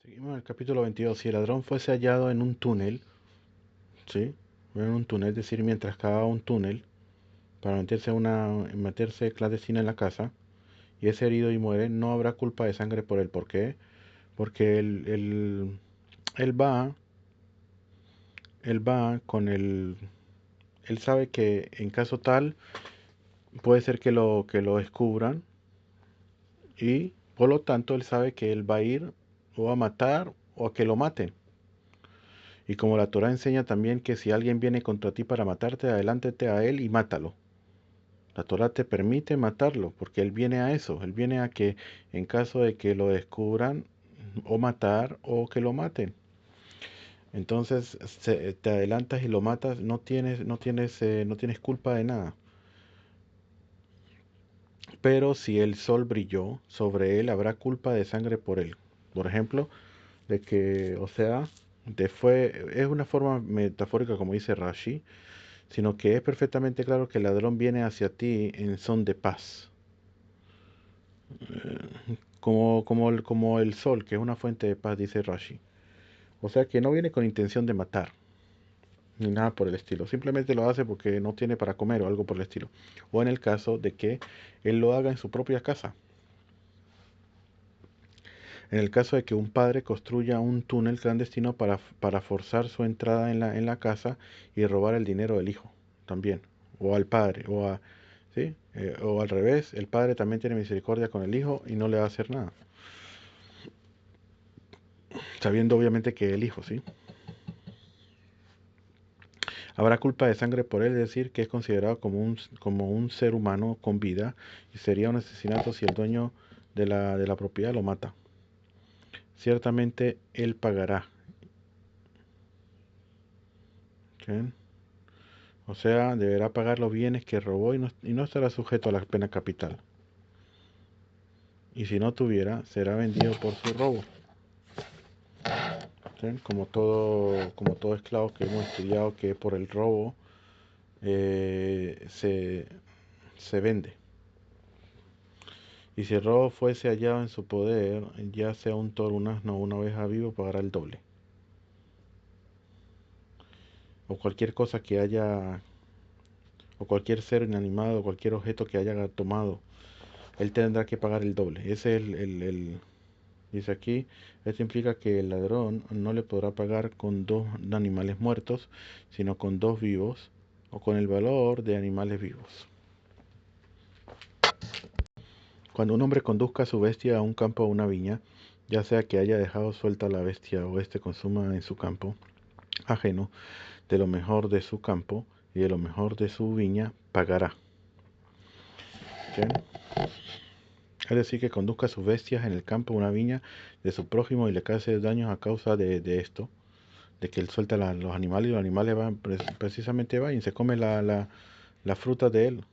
Seguimos en el capítulo 22. Si el ladrón fuese hallado en un túnel, ¿sí? En un túnel, es decir, mientras cavaba un túnel para meterse clandestina en la casa, y es herido y muere, no habrá culpa de sangre por él. ¿Por qué? Porque él va, él va con el, él sabe que en caso tal puede ser que lo descubran y por lo tanto él sabe que él va a ir o a matar o a que lo maten. Y como la Torah enseña también que si alguien viene contra ti para matarte, adelántate a él y mátalo. La Torah te permite matarlo, porque él viene a eso, él viene a que en caso de que lo descubran, o matar o que lo maten. Entonces te adelantas y lo matas, no tienes culpa de nada. Pero si el sol brilló sobre él, habrá culpa de sangre por él. Por ejemplo, de que, o sea, es una forma metafórica como dice Rashi, sino que es perfectamente claro que el ladrón viene hacia ti en son de paz, como el sol, que es una fuente de paz, dice Rashi. O sea que no viene con intención de matar, ni nada por el estilo. Simplemente lo hace porque no tiene para comer o algo por el estilo. O en el caso de que él lo haga en su propia casa. En el caso de que un padre construya un túnel clandestino para forzar su entrada en la casa y robar el dinero del hijo, también. O al padre, ¿sí? O al revés, el padre también tiene misericordia con el hijo y no le va a hacer nada. Sabiendo obviamente que el hijo, ¿sí? Habrá culpa de sangre por él, es decir, que es considerado como un ser humano con vida y sería un asesinato si el dueño de la propiedad lo mata. Ciertamente él pagará. ¿Sí? O sea, deberá pagar los bienes que robó y no estará sujeto a la pena capital. Y si no tuviera, será vendido por su robo. ¿Sí? Como todo esclavo que hemos estudiado que por el robo se vende. Y si el robo fuese hallado en su poder, ya sea un toro, un asno o una oveja vivo, pagará el doble. O cualquier cosa que haya, o cualquier ser inanimado, o cualquier objeto que haya tomado, él tendrá que pagar el doble. Ese es dice aquí, esto implica que el ladrón no le podrá pagar con dos animales muertos, sino con dos vivos, o con el valor de animales vivos. Cuando un hombre conduzca a su bestia a un campo o una viña, ya sea que haya dejado suelta la bestia o éste consuma en su campo ajeno, de lo mejor de su campo y de lo mejor de su viña, pagará. ¿Okay? Es decir, que conduzca sus bestias en el campo o una viña de su prójimo y le cause daños a causa de esto, de que él suelta los animales y los animales van, precisamente van y se come la fruta de él.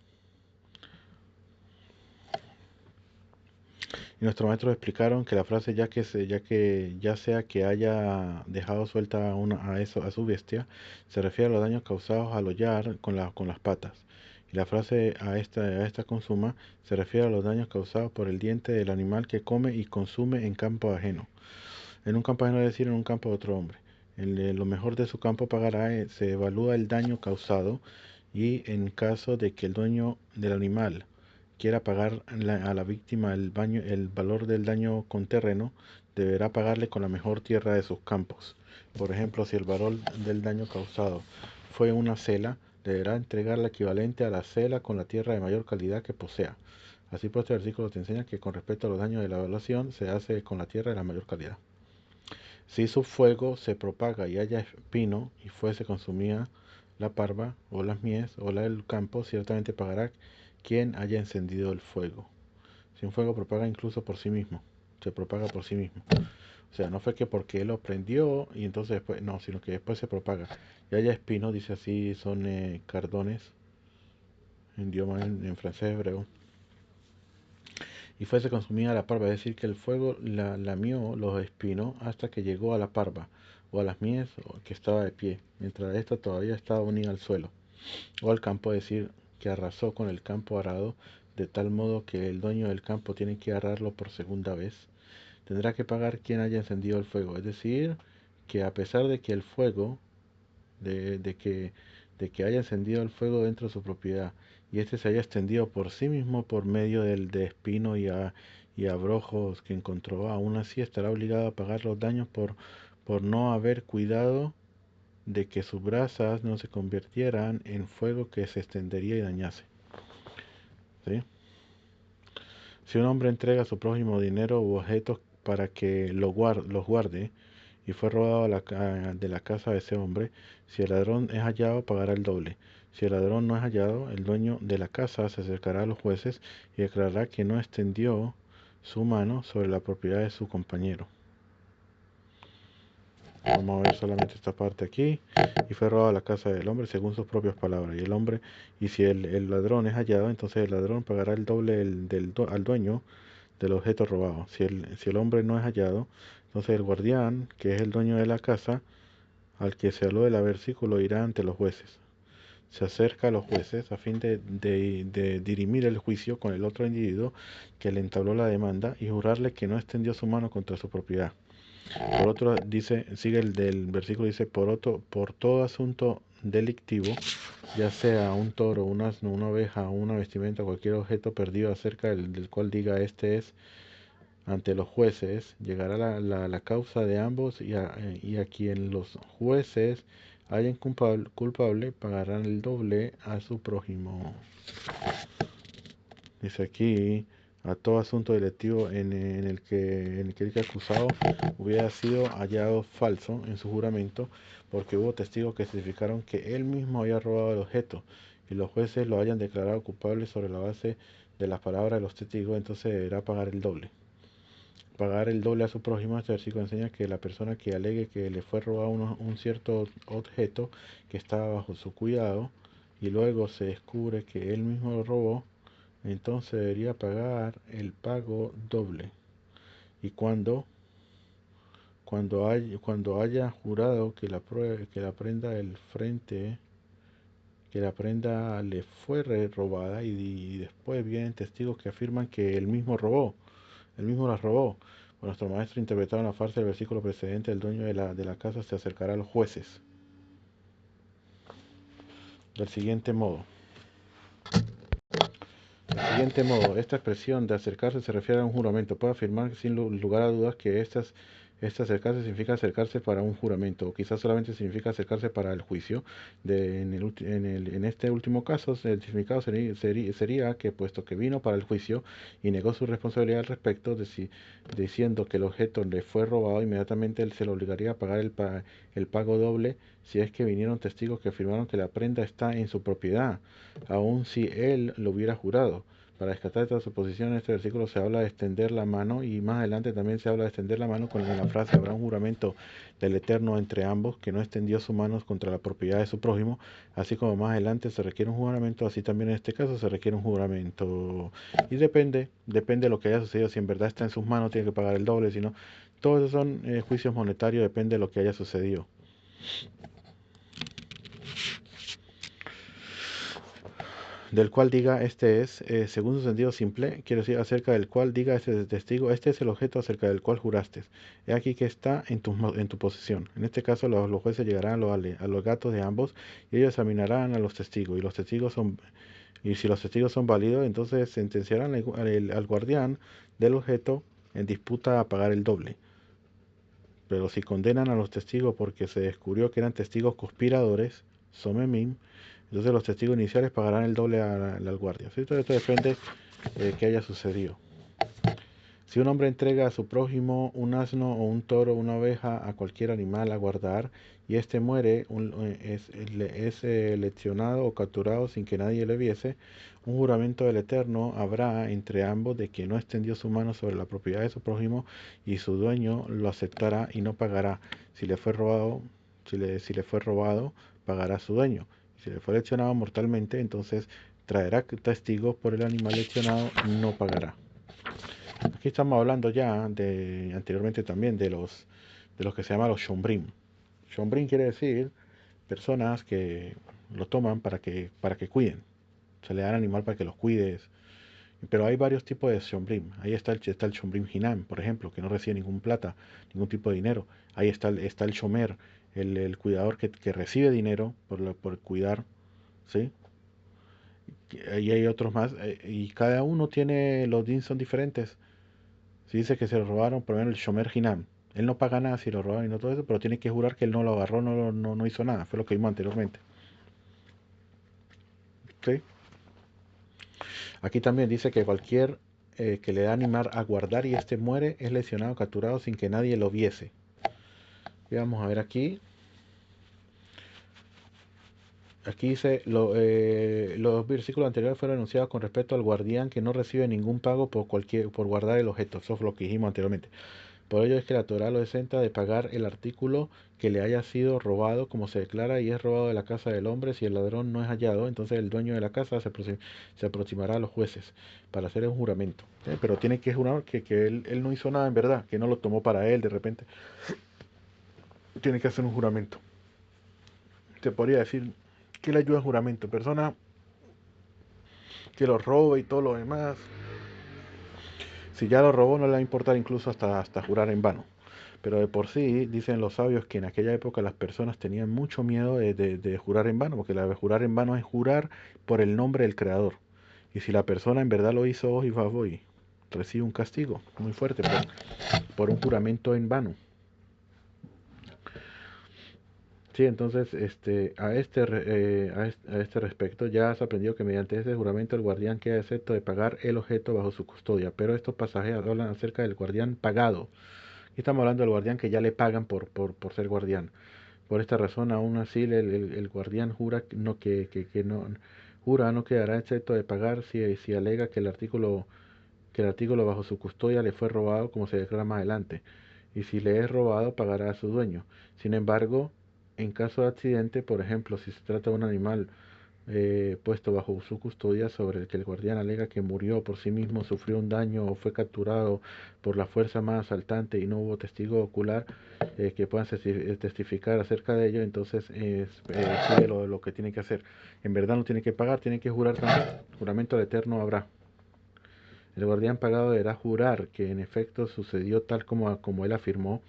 Y nuestros maestros explicaron que la frase ya sea que haya dejado suelta a su bestia, se refiere a los daños causados al hollar con las patas. Y la frase a esta consuma se refiere a los daños causados por el diente del animal que come y consume en campo ajeno. En un campo ajeno es decir, en un campo de otro hombre. En lo mejor de su campo pagará, se evalúa el daño causado y en caso de que el dueño del animal quiera pagar a la víctima el valor del daño con terreno, deberá pagarle con la mejor tierra de sus campos. Por ejemplo, si el valor del daño causado fue una cela, deberá entregar la equivalente a la cela con la tierra de mayor calidad que posea. Así pues, este versículo te enseña que con respecto a los daños de la evaluación se hace con la tierra de la mayor calidad. Si su fuego se propaga y haya espino y fuese consumida la parva o las mies o la del campo, ciertamente pagará quien haya encendido el fuego. Si un fuego propaga incluso por sí mismo, se propaga por sí mismo. O sea, no fue que porque él lo prendió y entonces después, no, sino que después se propaga. Y haya espino, dice así, son cardones, en idioma en francés hebreo. Y fuese consumida la parva, es decir, que el fuego la lamió los espinos hasta que llegó a la parva, o a las mies que estaba de pie, mientras ésta todavía estaba unida al suelo, o al campo, es decir, que arrasó con el campo arado, de tal modo que el dueño del campo tiene que ararlo por segunda vez. tendrá que pagar quien haya encendido el fuego. Es decir, que a pesar de que el fuego, de, de que, de que haya encendido el fuego dentro de su propiedad, y este se haya extendido por sí mismo por medio de espino y abrojos que encontró, aún así estará obligado a pagar los daños por no haber cuidado de que sus brasas no se convirtieran en fuego que se extendería y dañase. ¿Sí? Si un hombre entrega a su prójimo dinero u objetos para que los guarde, y fue robado de la casa de ese hombre, si el ladrón es hallado, pagará el doble. Si el ladrón no es hallado, el dueño de la casa se acercará a los jueces y declarará que no extendió su mano sobre la propiedad de su compañero. Vamos a ver solamente esta parte aquí. Y fue robado la casa del hombre según sus propias palabras. Y si el ladrón es hallado, entonces el ladrón pagará el doble al dueño del objeto robado. Si el hombre no es hallado, entonces el guardián, que es el dueño de la casa, al que se habló del versículo, irá ante los jueces. Se acerca a los jueces a fin de dirimir el juicio con el otro individuo que le entabló la demanda y jurarle que no extendió su mano contra su propiedad. Por otro, dice, sigue el del versículo, dice, por todo asunto delictivo, ya sea un toro, un asno, una oveja, una vestimenta, cualquier objeto perdido acerca del cual diga este es ante los jueces, llegará la causa de ambos y a quien los jueces hallen culpable pagarán el doble a su prójimo. Dice aquí, a todo asunto delictivo en el que el acusado hubiera sido hallado falso en su juramento, porque hubo testigos que certificaron que él mismo había robado el objeto, y los jueces lo hayan declarado culpable sobre la base de las palabras de los testigos, entonces deberá pagar el doble. Pagar el doble a su prójimo. Este versículo enseña que la persona que alegue que le fue robado un cierto objeto que estaba bajo su cuidado y luego se descubre que él mismo lo robó, entonces debería pagar el pago doble. Y cuando haya jurado que la prenda le fue robada y después vienen testigos que afirman que él mismo la robó. Nuestro maestro interpretaron la farsa del versículo precedente, el dueño de la casa se acercará a los jueces. Del siguiente modo. Esta expresión de acercarse se refiere a un juramento. Puedo afirmar sin lugar a dudas que este acercarse significa acercarse para un juramento, o quizás solamente significa acercarse para el juicio. En este último caso, el significado sería que, puesto que vino para el juicio y negó su responsabilidad al respecto, diciendo que el objeto le fue robado, inmediatamente él se le obligaría a pagar el pago doble si es que vinieron testigos que afirmaron que la prenda está en su propiedad, aun si él lo hubiera jurado. Para descartar esta suposición, en este versículo se habla de extender la mano, y más adelante también se habla de extender la mano con la frase: habrá un juramento del Eterno entre ambos, que no extendió sus manos contra la propiedad de su prójimo. Así como más adelante se requiere un juramento, así también en este caso se requiere un juramento. Y depende de lo que haya sucedido. Si en verdad está en sus manos, tiene que pagar el doble. Si no, todos esos son juicios monetarios, depende de lo que haya sucedido. Del cual diga este es, según su sentido simple, quiere decir acerca del cual diga este testigo, este es el objeto acerca del cual juraste. He aquí que está en tu posesión. En este caso los jueces llegarán a los gatos de ambos y ellos examinarán a los testigos. Y si los testigos son válidos, entonces sentenciarán al guardián del objeto en disputa a pagar el doble. Pero si condenan a los testigos porque se descubrió que eran testigos conspiradores, somemim, entonces los testigos iniciales pagarán el doble al guardia. ¿Sí? Todo esto depende de que haya sucedido. Si un hombre entrega a su prójimo un asno o un toro o una oveja, a cualquier animal a guardar, y éste muere, es leccionado o capturado sin que nadie le viese, un juramento del Eterno habrá entre ambos de que no extendió su mano sobre la propiedad de su prójimo, y su dueño lo aceptará y no pagará. Si le fue robado, si le fue robado, pagará su dueño. Si le fue leccionado mortalmente, entonces traerá testigos por el animal leccionado, no pagará. Aquí estamos hablando ya anteriormente también de los que se llaman los shombrim. Shombrim quiere decir personas que lo toman para que cuiden. Se le dan animal para que los cuides. Pero hay varios tipos de Shombrim. Ahí está el Shombrim Hinam, por ejemplo, que no recibe ningún plata, ningún tipo de dinero. Ahí está el Shomer, el cuidador que recibe dinero por cuidar, ¿sí? Ahí hay otros más, y cada uno tiene, los DIN son diferentes. Si dice que se lo robaron, por ejemplo, el Shomer Hinam, él no paga nada si lo robaron y no todo eso, pero tiene que jurar que él no lo agarró, no hizo nada. Fue lo que vimos anteriormente. ¿Sí? Aquí también dice que cualquier que le da animar a guardar y este muere es lesionado o capturado sin que nadie lo viese. Y vamos a ver aquí. Aquí dice, los versículos anteriores fueron anunciados con respecto al guardián que no recibe ningún pago por guardar el objeto. Eso fue lo que dijimos anteriormente. Por ello es que la Torah lo exenta de pagar el artículo que le haya sido robado, como se declara, y es robado de la casa del hombre. Si el ladrón no es hallado, entonces el dueño de la casa se aproximará a los jueces para hacer un juramento. Pero tiene que jurar que él no hizo nada en verdad, que no lo tomó para él de repente. Tiene que hacer un juramento. Te podría decir que le ayuda a juramento. Persona que lo roba y todo lo demás. Si ya lo robó, no le va a importar incluso hasta jurar en vano. Pero de por sí, dicen los sabios que en aquella época las personas tenían mucho miedo de jurar en vano, porque la de jurar en vano es jurar por el nombre del Creador. Y si la persona en verdad lo hizo, hoy va voy, recibe un castigo muy fuerte por un juramento en vano. Sí, entonces a este respecto ya has aprendido que mediante este juramento el guardián queda excepto de pagar el objeto bajo su custodia, pero estos pasajes hablan acerca del guardián pagado. Aquí estamos hablando del guardián que ya le pagan por ser guardián. Por esta razón, aún así, el guardián jura que no jura no quedará excepto de pagar si alega que el artículo bajo su custodia le fue robado, como se declara más adelante, y si le es robado, pagará a su dueño. Sin embargo, en caso de accidente, por ejemplo, si se trata de un animal puesto bajo su custodia sobre el que el guardián alega que murió por sí mismo, sufrió un daño o fue capturado por la fuerza más asaltante y no hubo testigo ocular que puedan testificar acerca de ello, entonces sigue lo que tiene que hacer. En verdad no tiene que pagar, tiene que jurar también. Juramento al Eterno habrá. El guardián pagado deberá jurar que en efecto sucedió tal como él afirmó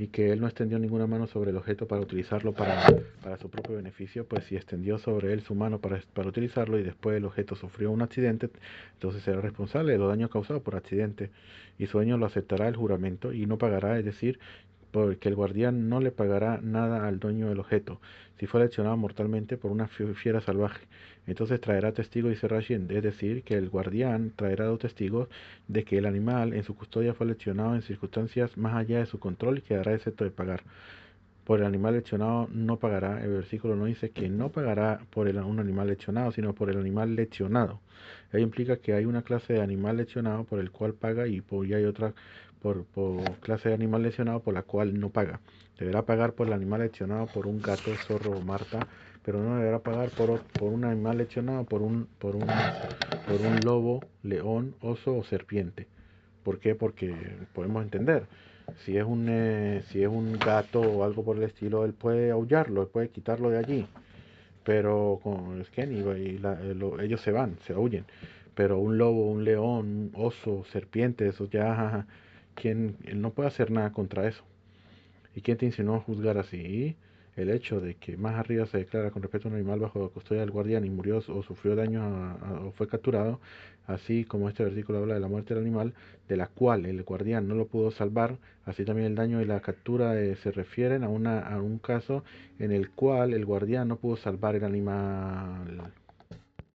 y que él no extendió ninguna mano sobre el objeto para utilizarlo para su propio beneficio, pues si extendió sobre él su mano para utilizarlo y después el objeto sufrió un accidente, entonces será responsable de los daños causados por accidente y su dueño lo aceptará el juramento y no pagará, es decir, porque el guardián no le pagará nada al dueño del objeto, si fue lesionado mortalmente por una fiera salvaje. Entonces traerá testigos, dice Rashi, es decir, que el guardián traerá dos testigos de que el animal en su custodia fue lesionado en circunstancias más allá de su control y quedará excepto de pagar. Por el animal lesionado no pagará. El versículo no dice que no pagará por un animal lesionado, sino por el animal lesionado. Ello implica que hay una clase de animal lesionado por el cual paga y hay otra por clase de animal lesionado por la cual no paga. Deberá pagar por el animal lesionado por un gato, zorro o marta, pero no deberá pagar por un animal lesionado por un lobo, león, oso o serpiente. ¿Por qué? Porque podemos entender. Si es un gato o algo por el estilo, él puede aullarlo, él puede quitarlo de allí. Pero con el Kenny ellos se huyen. Pero un lobo, un león, un oso, serpiente, eso ya, él no puede hacer nada contra eso. ¿Y quién te insinuó a juzgar así? El hecho de que más arriba se declara con respecto a un animal bajo la custodia del guardián y murió o sufrió daño o fue capturado, así como este versículo habla de la muerte del animal, de la cual el guardián no lo pudo salvar, así también el daño y la captura se refieren a un caso en el cual el guardián no pudo salvar el animal.